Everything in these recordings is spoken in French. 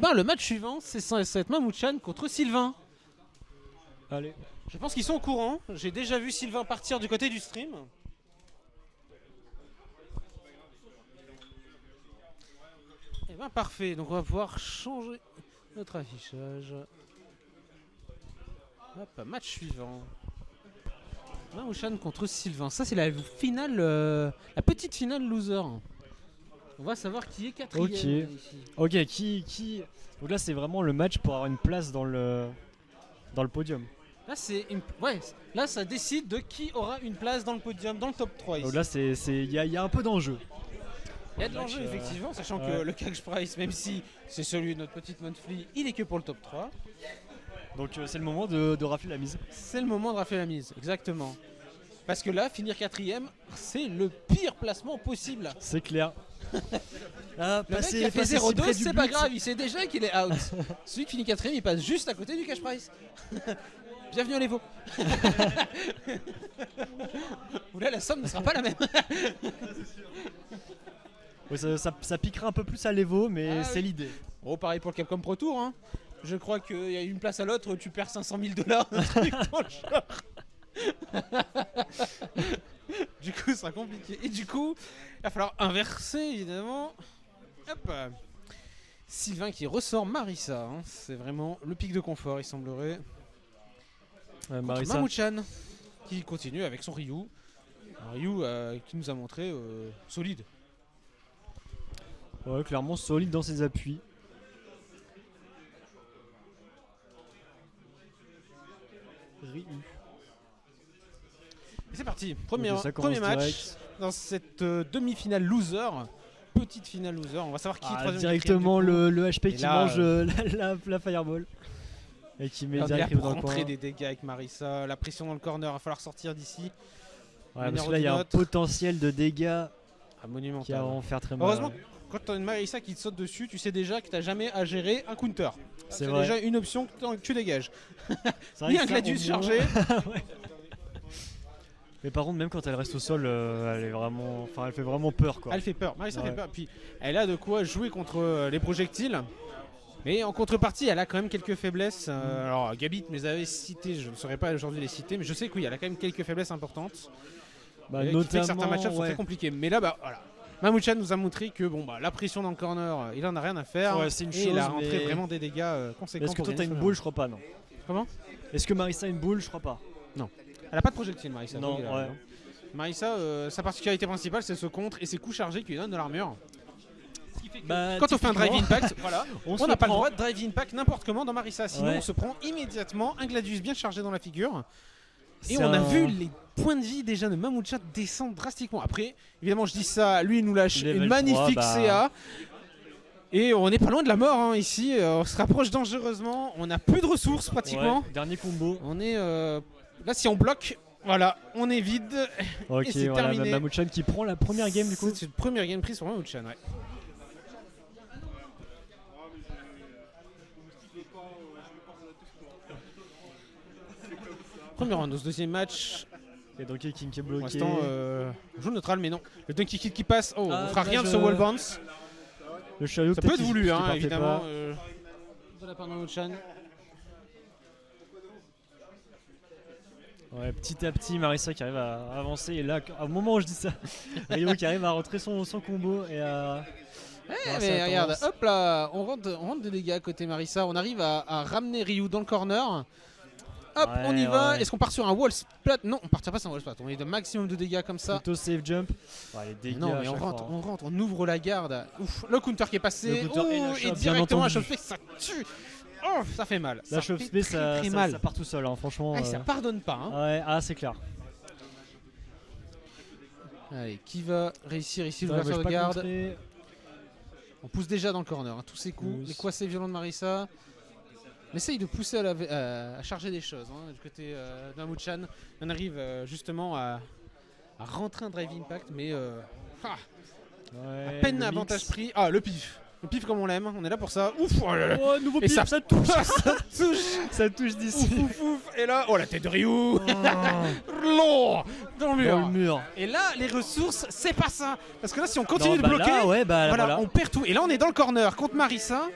ben le match suivant, c'est censé être Mammouth-chan contre Sylvain. Allez. Je pense qu'ils sont au courant. J'ai déjà vu Sylvain partir du côté du stream. Et ben parfait, donc on va pouvoir changer notre affichage. Hop, match suivant. Mammouth-chan contre Sylvain. Ça c'est la finale, la petite finale loser. On va savoir qui est quatrième. Ok, qui... Donc là c'est vraiment le match pour avoir une place dans le podium. Là là ça décide de qui aura une place dans le podium, dans le top 3 ici. Donc là il y a un peu d'enjeu. Il y a de l'enjeu effectivement, sachant que le cash price, même si c'est celui de notre petite monthly, il est que pour le top 3. Donc c'est le moment de rafler la mise. C'est le moment de rafler la mise, exactement. Parce que là, finir quatrième, c'est le pire placement possible. C'est clair. Le mec qui a fait 0-2, c'est pas grave, il sait déjà qu'il est out. Celui qui finit quatrième, il passe juste à côté du cash price. Bienvenue à l'Evo. Oula, la somme ne sera pas la même. Ouais, ça piquera un peu plus à l'Evo, mais c'est l'idée. Bon, pareil pour le Capcom Pro Tour. Hein. Je crois qu'il y a une place à l'autre, tu perds 500 000 $, un truc dans le genre. Du coup, ça sera compliqué. Et du coup, il va falloir inverser, évidemment. Hop. Sylvain qui ressort Marissa. Hein. C'est vraiment le pic de confort, il semblerait. Mammouth-chan qui continue avec son Ryu. Un Ryu qui nous a montré solide. Ouais, clairement solide dans ses appuis. Ryu. Et c'est parti, premier match direct. dans cette demi-finale loser. Petite finale loser, on va savoir qui est troisième. Directement le HP qui là, mange la fireball. Et qui met directement dans le coin. des dégâts avec Marissa, la pression dans le corner, il va falloir sortir d'ici. Ouais, parce que là il y a un potentiel de dégâts monumental. Qui va en faire très mal. Heureusement, quand tu as une Marissa qui te saute dessus, tu sais déjà que tu n'as jamais à gérer un counter. C'est déjà une option que tu dégages. Ni un Gladius chargé. Ouais. Mais par contre, même quand elle reste au sol, elle fait vraiment peur, quoi. Elle fait peur, Marissa fait peur. Puis elle a de quoi jouer contre les projectiles. Mais en contrepartie, elle a quand même quelques faiblesses. Alors Gabit me les avait citées, je ne saurais pas aujourd'hui les citer, mais je sais que oui, elle a quand même quelques faiblesses importantes. Notamment, qui fait que certains match-ups sont très compliqués. Mais là, voilà. Mammouth-chan nous a montré que la pression dans le corner, il en a rien à faire. Ouais, c'est une chose, il a rentré vraiment des dégâts conséquents. Est-ce que toi t'as une boule? Je crois pas, non. Comment? Est-ce que Marissa a une boule? Je crois pas. Non. Elle a pas de projectile, Marissa. Non, ouais. Marissa, sa particularité principale, c'est ce contre et ses coups chargés qui lui donnent de l'armure. Quand on fait un drive impact, on n'a pas le droit de drive impact n'importe comment dans Marissa. Sinon, on se prend immédiatement un Gladius bien chargé dans la figure. Et on a vu les points de vie déjà de Mammouth-chan descendre drastiquement. Après, évidemment, je dis ça, lui il nous lâche une magnifique CA. Et on n'est pas loin de la mort ici. On se rapproche dangereusement. On n'a plus de ressources pratiquement. Dernier combo. On est là, si on bloque, voilà, on est vide. Ok, et c'est terminé. Mammouth-chan qui prend la première game du coup. C'est une première game prise sur Mammouth-chan, ouais. Premier round, ce deuxième match. Et Donkey King qui est bloqué. Pour l'instant, jaune neutral, mais non. Le Donkey King qui passe. Oh, on fera rien de ce wall bounce. Le chariot ça peut être voulu, évidemment. De la part de Mammouth-chan. Ouais, petit à petit, Marissa qui arrive à avancer. Et là, au moment où je dis ça, Ryo qui arrive à rentrer son combo et à. Mais regarde, hop là, on rentre de dégâts côté Marissa. On arrive à ramener Ryu dans le corner. Hop, on y va. Est-ce qu'on part sur un wall splat? Non, on partira pas sur un wall splat. On est de maximum de dégâts comme ça. Plutôt safe jump. Les dégâts non, mais on rentre, on ouvre la garde. Ouf, le counter qui est passé. Et directement la shove space, ça tue. Oh, ça fait mal. La shove space, ça part tout seul, franchement. Ça pardonne pas. Ouais, c'est clair. Allez, qui va réussir ici l'ouverture de garde? On pousse déjà dans le corner. Tous ces coups, les coups assez violents de Marissa. On essaye de pousser à charger des choses du côté de Mammouth-chan. On arrive justement à rentrer un drive impact, mais à peine avantage pris. Ah, le pif. Le pif comme on l'aime, on est là pour ça. Ouf, oh là là. Oh, nouveau pif, ça touche. Ça touche d'ici. Ouf. Et là, la tête de Ryu. Dans le mur. Et là, les ressources, c'est pas ça. Parce que là, si on continue de bloquer, là, on perd tout. Et là, on est dans le corner contre Marissa.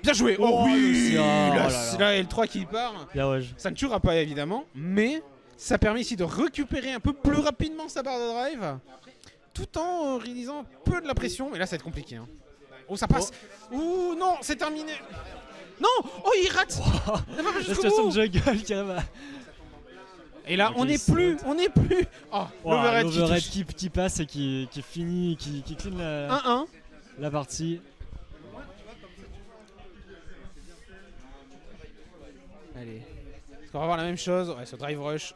Bien joué. Oh, oui, le là, là c'est là. la L3 qui part. Bien ouais. Ça ne tuera pas évidemment, mais ça permet ici de récupérer un peu plus rapidement sa barre de drive, tout en réalisant un peu de la pression. Mais là, ça va être compliqué. Hein. Oh, ça passe. Ouh, non, c'est terminé. Non, oh, il rate. Il va pas La jusqu'au situation bout. de jungle qui arrive à... Et là, Ok, on n'est c'est plus. Oh, l'overhead qui l'overhead touche. qui passe et qui finit, qui clean 1-1. la partie. Allez. Est-ce qu'on va voir la même chose? Ouais, ce drive rush.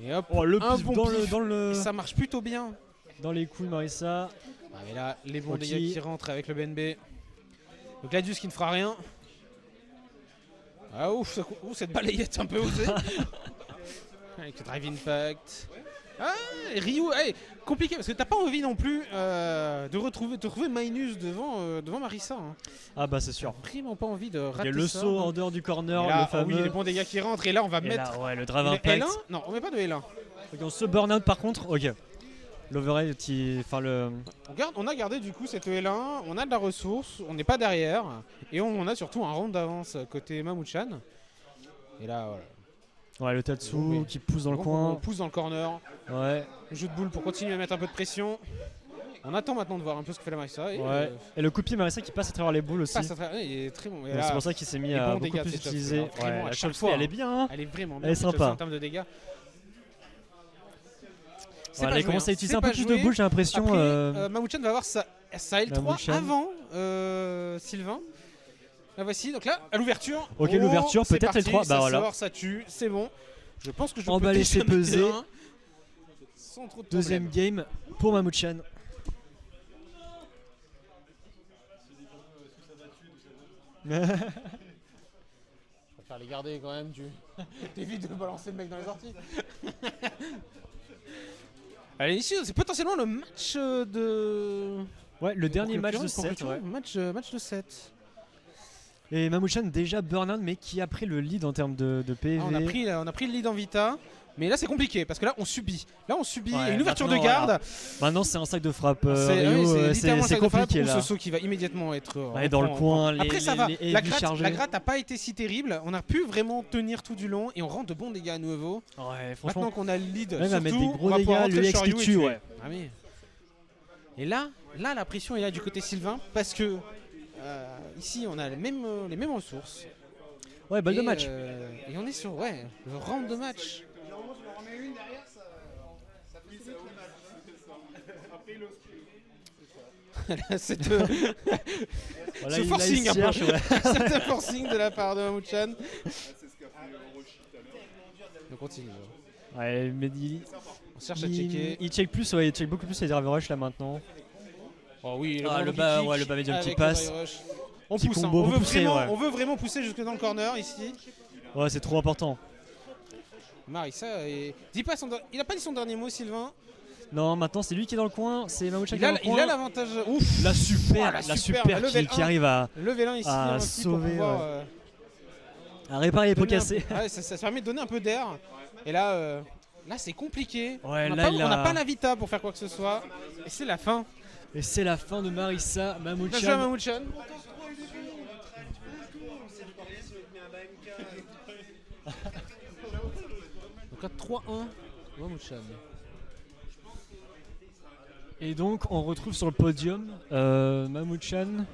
Et hop. Oh, le un pif bon dans, pif. le, Et ça marche plutôt bien. dans les coups de Marissa. Ah, mais là, les bons Ok. dégâts qui rentrent avec le BNB. Le Gladius qui ne fera rien. Ah ouf, cette balayette un peu osée. Avec le drive impact. Ah, et Ryu, hey, compliqué parce que t'as pas envie non plus de retrouver Minus devant Marissa. Hein. Ah bah c'est sûr. Vraiment pas envie de Il y rater a le ça. saut en dehors du corner, Et là, le oh fameux. oui, les bons dégâts qui rentrent. Et là, on va Et mettre là, ouais, le drive le impact. L1. Non, on met pas de L1. Ok, on se burn out par contre. Ok. L'overhead qui. Enfin le. On a gardé du coup cette L1, on a de la ressource, on n'est pas derrière, et on a surtout un round d'avance côté Mamouchan. Et là, voilà. Ouais, le Tatsu Oui. qui pousse dans le Donc, coin. on pousse dans le corner, Ouais. le jeu de boule pour continuer à mettre un peu de pression. On attend maintenant de voir un peu ce que fait la Marissa. Et Ouais. Et le coup de pied Marissa qui passe à travers les boules aussi. passe à travers- il est très bon. Et Donc là, c'est pour ça qu'il s'est mis les à bons beaucoup dégâts de plus cette utiliser. Chelsea, hein, vraiment, Ouais, à la chaque Chelsea, fois, elle est hein. bien. Hein. elle est vraiment Elle bien est cette Chelsea sympa. en termes de dégâts. C'est Ouais, pas elle joué, commence à hein. utiliser C'est un peu pas plus joué. de boules, j'ai l'impression. Après, Mamouchan va avoir sa L3 Mamouchan. avant Sylvain. La voici, donc là, à l'ouverture. Ok, l'ouverture, c'est peut-être parti, L3, bah ça voilà. sort, ça tue, c'est bon. Je pense que je On peux va laisser déjà mettre peser. un sans trop de Deuxième problème. game pour Mamouchan. Je préfère les garder quand même, tu t'évites de balancer le mec dans les orties. Allez, ici, c'est potentiellement le match de. Ouais, le dernier match de conclusion, 7. Ouais. match de 7. Et Mamouchan déjà burn out mais qui a pris le lead en termes de PV. Ah, on a pris le lead en Vita. Mais là c'est compliqué parce que là on subit. Là on subit Ouais, une ouverture de maintenant, garde. voilà. Maintenant c'est un sac de frappe. C'est Ryu, littéralement c'est un sac de frappe compliqué ou là. ce saut qui va immédiatement être Ouais, dans le coin, Après ça va. les La heavy gratte, chargés. la gratte a pas été si terrible. On a pu vraiment tenir tout du long et on rentre de bons dégâts à nouveau. Ouais, franchement. Maintenant qu'on a le lead, Même à mettre surtout, des gros on va pouvoir dégâts, le rentrer X sur qui Ryu et tue, tuer. ouais. Ah oui. Et là la pression est là du côté Sylvain parce que ici on a les mêmes ressources. Ouais, balle de Et, match. Et on est sur le round de match. Cette, Voilà, ce il- là, forcing il un peu. cherche, ouais. Certain forcing de la part de Mamouchan. On continue. Ouais, mais il, On cherche à checker. il check plus, ouais, il check beaucoup plus les drive rush là maintenant. Oh oui, Ah, le ballon bas, kick ouais, le bas médium qui avec passe. le drive rush. On Petit pousse, hein. combo, On veut pousser, vraiment, ouais. on veut vraiment pousser jusque dans le corner ici. Ouais, c'est trop important. Marissa, il a pas dit son dernier mot, Sylvain. Non, maintenant c'est lui qui est dans le coin, c'est Mamouchan qui Il est a dans le coin. l'avantage. Ouf, La super, Oh, la super, super level qui 1. arrive à level 1 ici Ah, aussi pour sauver, pouvoir à réparer les pots donner un cassés. peu- ouais, ça permet de donner un peu d'air. Et là, c'est compliqué. Ouais, on là, n'a il pas, a- pas la vita pour faire quoi que ce soit. Et c'est la fin. Et c'est la fin de Marissa Bien joué à Mamouchan. Mamouchan. Donc là 3-1 Mamouchan. Et donc on retrouve sur le podium Mamouchan